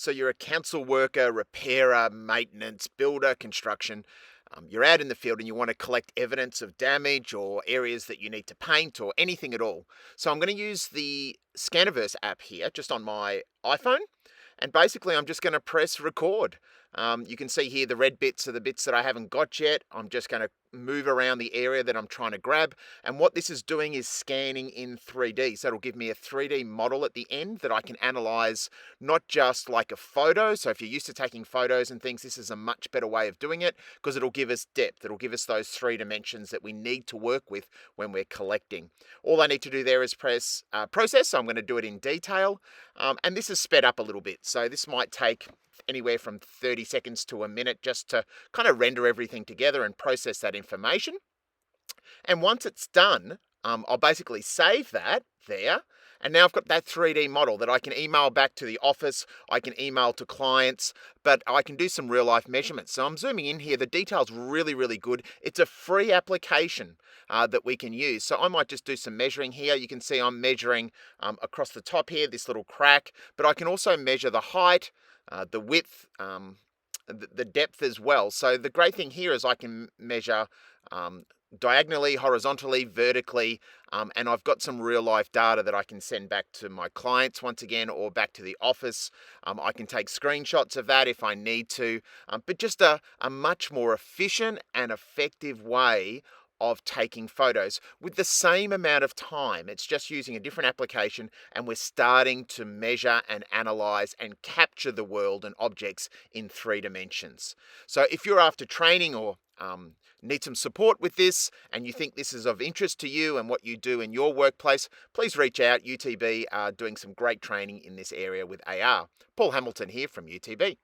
So you're a council worker, repairer, maintenance, builder, construction. You're out in the field and you want to collect evidence of damage or areas that you need to paint or anything at all. So I'm going to use the Scaniverse app here just on my iPhone. And basically, I'm just going to press record. You can see here the red bits are the bits that I haven't got yet. I'm just going to move around the area that I'm trying to grab. And what this is doing is scanning in 3D. So it'll give me a 3D model at the end that I can analyze, not just like a photo. So if you're used to taking photos and things, this is a much better way of doing it because it'll give us depth. It'll give us those 3 dimensions that we need to work with when we're collecting. All I need to do there is press process. So I'm going to do it in detail. And this is sped up a little bit. So this might take anywhere from 30 seconds to a minute just to kind of render everything together and process that information. And once it's done, I'll basically save that there. And now I've got that 3D model that I can email back to the office, I can email to clients, but I can do some real life measurements. So I'm zooming in here. The detail's really, really good. It's a free application that we can use. So I might just do some measuring here. You can see I'm measuring across the top here, this little crack, but I can also measure the height, the width, the depth as well. So the great thing here is I can measure diagonally, horizontally, vertically, and I've got some real life data that I can send back to my clients once again or back to the office. I can take screenshots of that if I need to, but just a much more efficient and effective way of taking photos with the same amount of time. It's just using a different application and we're starting to measure and analyze and capture the world and objects in 3 dimensions. So if you're after training or need some support with this and you think this is of interest to you and what you do in your workplace, please reach out. UTB are doing some great training in this area with AR. Paul Hamilton here from UTB.